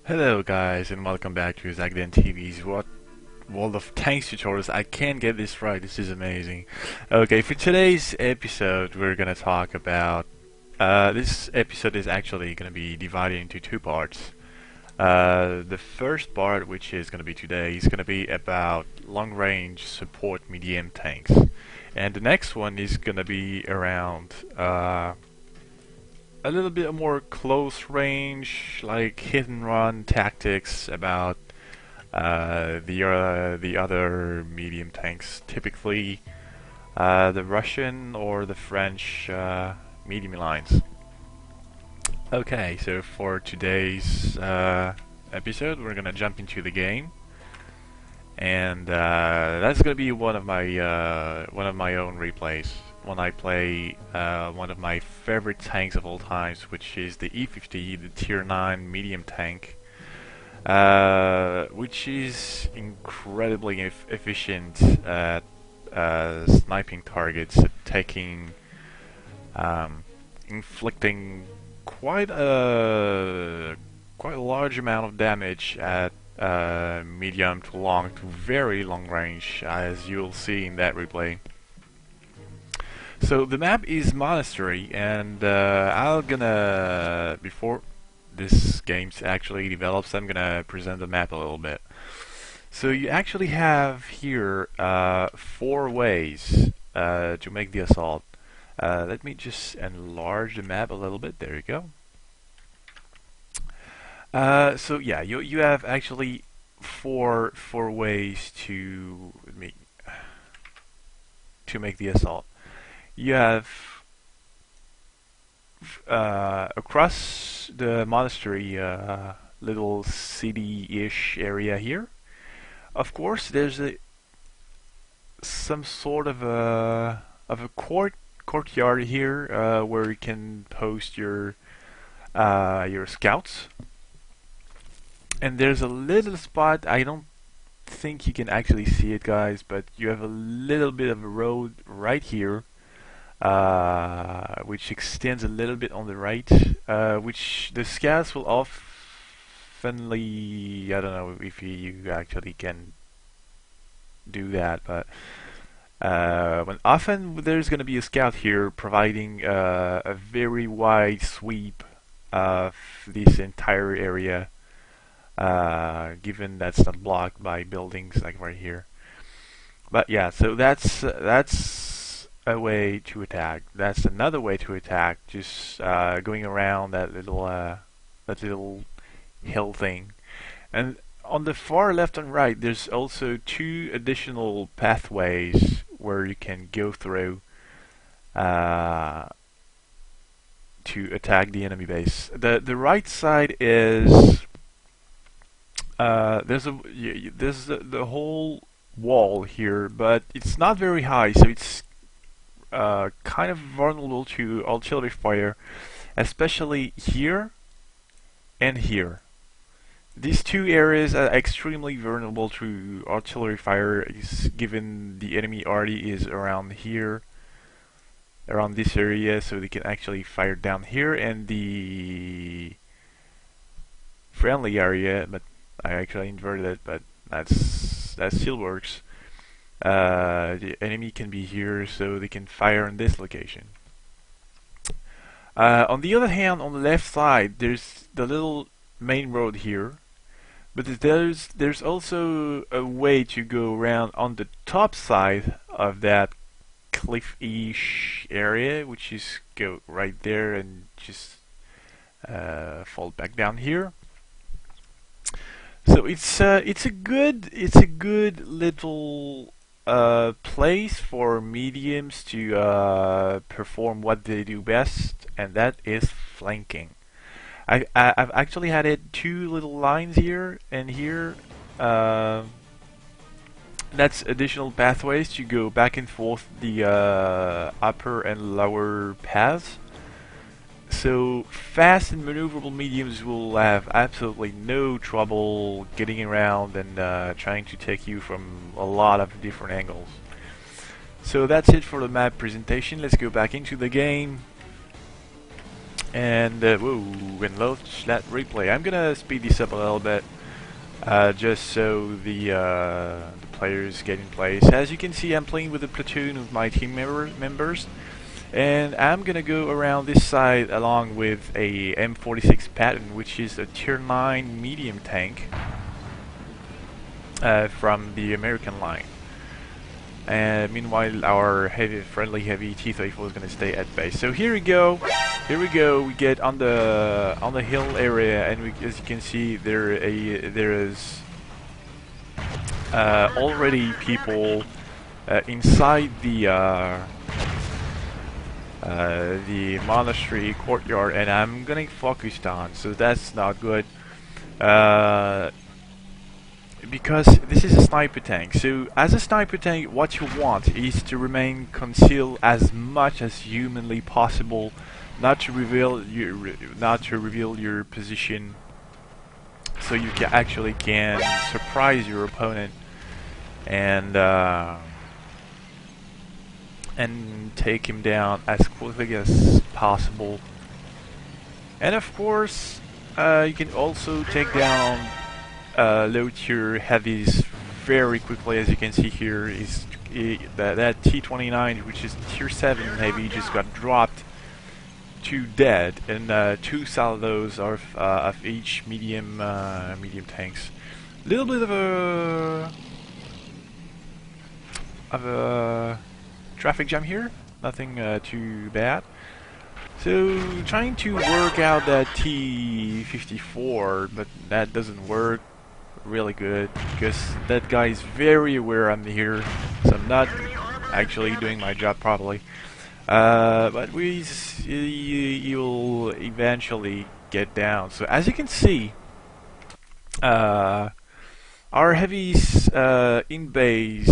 Hello guys and welcome back to ZackDenTV's World of Tanks tutorials. I can't get this right, this is amazing. Okay, for today's episode we're gonna talk about this episode is actually gonna be divided into two parts. The first part, which is gonna be today, is gonna be about long range support medium tanks. And the next one is gonna be around a little bit more close range, like hit and run tactics about the other medium tanks, typically the Russian or the French medium lines. Okay, so for today's episode, we're gonna jump into the game, and that's gonna be one of my own replays when I play one of my favorite tanks of all times, which is the E50, the Tier 9 medium tank, which is incredibly efficient at sniping targets, at inflicting quite a large amount of damage at medium to long to very long range, as you'll see in that replay. So the map is Monastery, and before this game actually develops, I'm gonna present the map a little bit. So you actually have here 4 ways to make the assault. Let me just enlarge the map a little bit. There you go. So yeah, you have actually four ways to make the assault. You have across the monastery, little city-ish area here. Of course, there's some sort of a courtyard here where you can post your scouts. And there's a little spot, I don't think you can actually see it, guys, but you have a little bit of a road right here, which extends a little bit on the right, which the scouts will oftenly, I don't know if you actually can do that, but when often there's going to be a scout here providing a very wide sweep of this entire area, given that's not blocked by buildings like right here. But yeah, so that's a way to attack. That's another way to attack, just going around that little hill thing. And on the far left and right, there's also 2 additional pathways where you can go through to attack the enemy base. The right side is there's the whole wall here, but it's not very high, so it's kind of vulnerable to artillery fire, especially here and here. These 2 areas are extremely vulnerable to artillery fire, given the enemy already is around here, around this area, so they can actually fire down here and the friendly area. But I actually inverted it, but that still works. The enemy can be here, so they can fire on this location. On the other hand, on the left side, there's the little main road here, but there's also a way to go around on the top side of that cliff-ish area, which is go right there and just fall back down here. So it's a good little place for mediums to perform what they do best, and that is flanking. I've actually added 2 little lines here and here. That's additional pathways to go back and forth the upper and lower paths. So fast and maneuverable mediums will have absolutely no trouble getting around and trying to take you from a lot of different angles. So that's it for the map presentation. Let's go back into the game. And whoa, and launch that replay. I'm gonna speed this up a little bit, just so the players get in place. As you can see, I'm playing with a platoon of my team members, and I'm gonna go around this side along with a M46 Patton, which is a tier 9 medium tank from the American line. And meanwhile, our friendly heavy T-34 is going to stay at base. So here we go. We get on the hill area, and as you can see, there is already people inside the monastery courtyard, and I'm gonna focus on. So that's not good. Because this is a sniper tank. So as a sniper tank, what you want is to remain concealed as much as humanly possible, not to reveal your position, so you can surprise your opponent and take him down as quickly as possible. And of course, you can also take down low tier heavies very quickly. As you can see here, that T-29, which is tier 7 heavy, just got dropped to dead, and 2 salvos of each medium tanks. Little bit of a traffic jam here, nothing too bad. So trying to work out that T-54, but that doesn't work really good because that guy is very aware I'm here, so I'm not actually doing my job properly. But you'll eventually get down. So as you can see, our heavies in base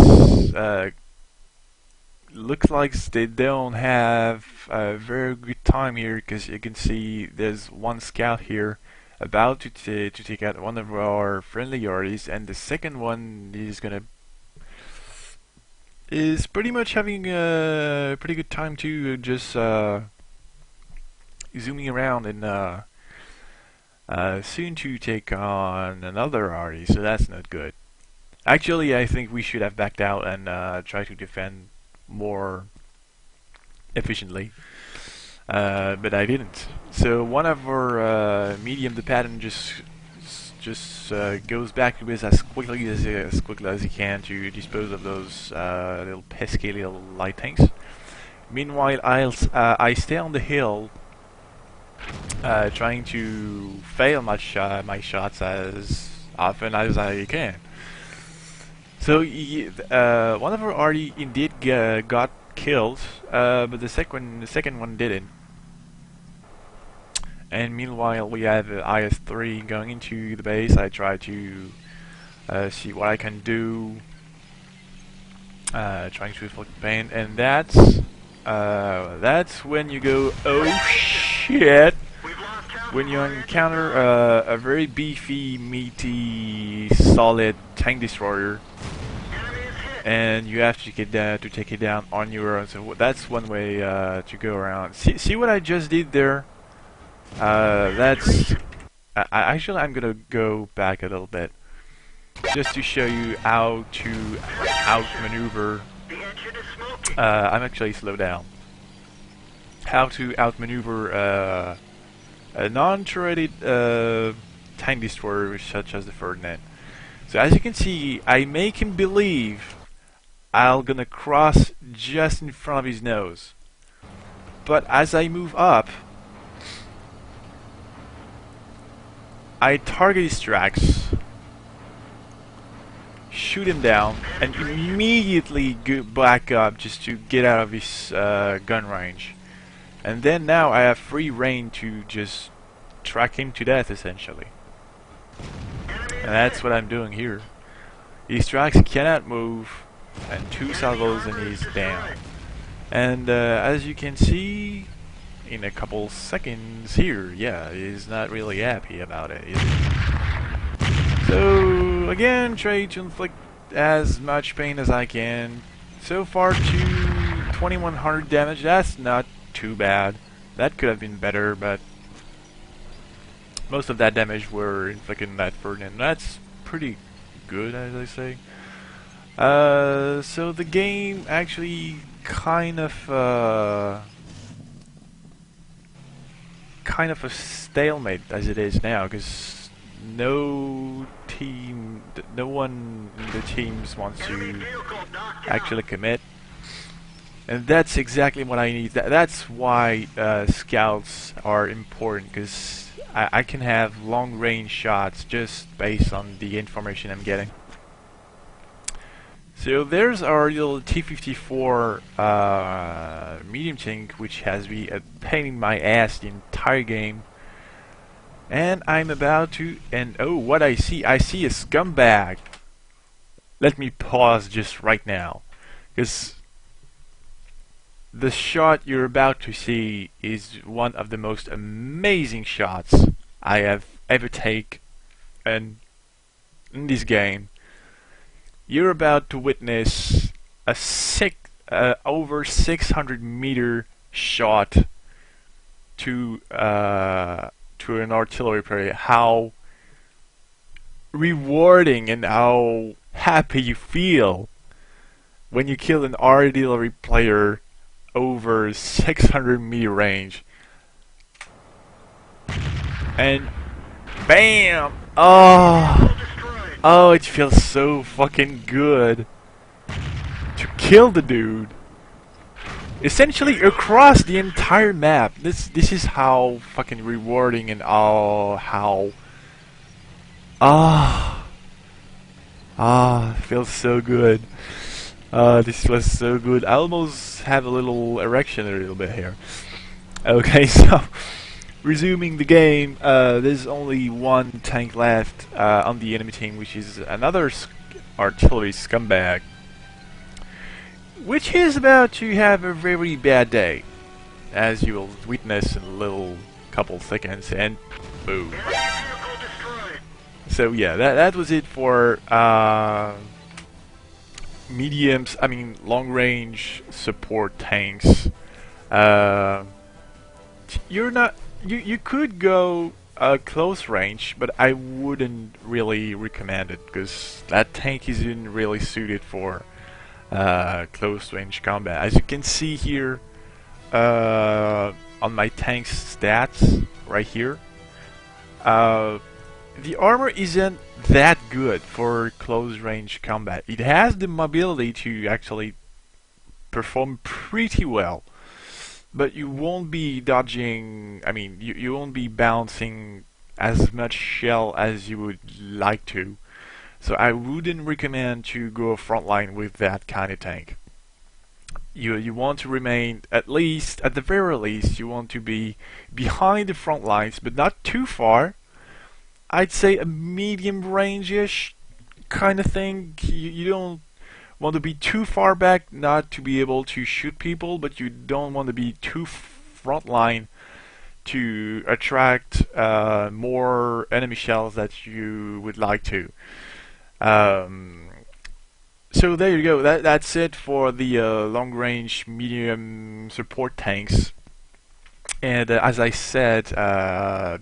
looks like they don't have a very good time here, because you can see there's one scout here about to take out one of our friendly yardies, and the second one is pretty much having a pretty good time too, just zooming around and soon to take on another yardy. So that's not good. Actually, I think we should have backed out and try to defend more efficiently, but I didn't. So one of our medium, the Patton, just goes back to base as quickly as he can to dispose of those little pesky little light tanks. Meanwhile, I stay on the hill, trying to fail my shots as often as I can. So one of our already indeed got killed, but the second one didn't. And meanwhile, we have IS-3 going into the base. I try to see what I can do, trying to inflict pain, and that's when you go, oh shit! When you encounter a very beefy, meaty, solid tank destroyer, and you have to take it down on your own. So that's one way to go around. See what I just did there? Actually, I'm gonna go back a little bit just to show you how to outmaneuver. I'm actually slow down. How to outmaneuver a non-turreted tank destroyer such as the Ferdinand. So as you can see, I make him believe I'm gonna cross just in front of his nose. But as I move up, I target his tracks, shoot him down, and immediately go back up just to get out of his gun range. And then now I have free reign to just track him to death, essentially. And that's what I'm doing here. His tracks cannot move, and 2 salvos and he's down. And as you can see, in a couple seconds here, yeah, he's not really happy about it, is he? So again, try to inflict as much pain as I can. So far, 2100 damage. That's not too bad. That could have been better, but Most of that damage were inflicted in that Ferdinand. That's pretty good, as I say. So the game actually kind of a stalemate as it is now, because no one in the teams wants to actually commit, and that's exactly what I need. That's why scouts are important, because I can have long-range shots just based on the information I'm getting. So there's our little T-54 medium tank, which has been a pain in my ass the entire game. And I'm about to, and oh, what I see a scumbag. Let me pause just right now, because the shot you're about to see is one of the most amazing shots I have ever taken in this game. You're about to witness a over 600-meter shot to an artillery player. How rewarding and how happy you feel when you kill an artillery player over 600-meter range. And bam! Oh, it feels so fucking good to kill the dude. Essentially across the entire map. This is how fucking rewarding and how it feels so good. This was so good. I almost have a little erection a little bit here. Okay, so resuming the game, there's only one tank left on the enemy team, which is another artillery scumbag, which is about to have a very bad day, as you will witness in a little couple seconds, and boom. So yeah, that was it for long-range support tanks. You could go close range, but I wouldn't really recommend it, because that tank isn't really suited for close range combat. As you can see here on my tank's stats right here, the armor isn't that good for close range combat. It has the mobility to actually perform pretty well, but you won't be dodging, you won't be bouncing as much shell as you would like to. So I wouldn't recommend to go frontline with that kind of tank. You want to remain, at the very least, you want to be behind the front lines, but not too far. I'd say a medium range-ish kind of thing. You don't want to be too far back not to be able to shoot people, but you don't want to be too frontline to attract more enemy shells that you would like to. So there you go. That's it for the long-range medium support tanks. And as I said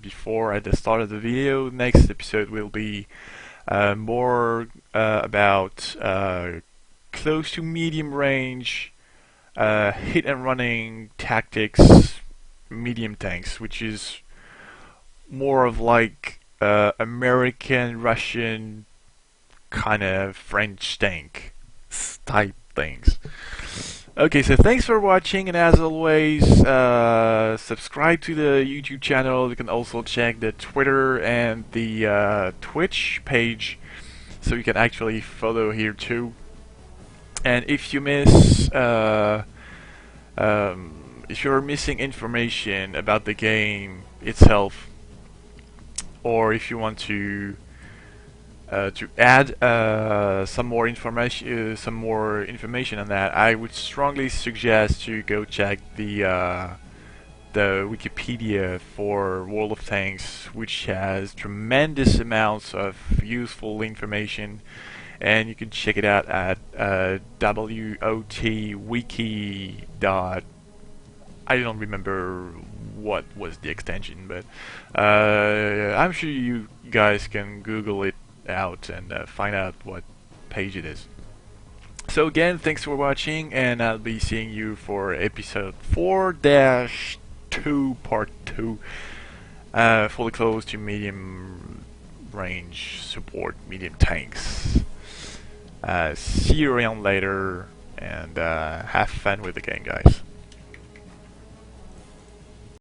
before at the start of the video, next episode will be more about close to medium range hit and running tactics medium tanks, which is more of like American, Russian, kind of French tank type things. Okay, so thanks for watching, and as always, subscribe to the YouTube channel. You can also check the Twitter and the Twitch page, so you can actually follow here too. And if you miss, if you're missing information about the game itself, or if you want to add some more information on that, I would strongly suggest to go check the Wikipedia for World of Tanks, which has tremendous amounts of useful information, and you can check it out at wotwiki. I don't remember what was the extension, but I'm sure you guys can Google it out and find out what page it is. So again, thanks for watching, and I'll be seeing you for episode 4-2 part 2, fully close to medium range support, medium tanks. See you around later, and have fun with the game, guys.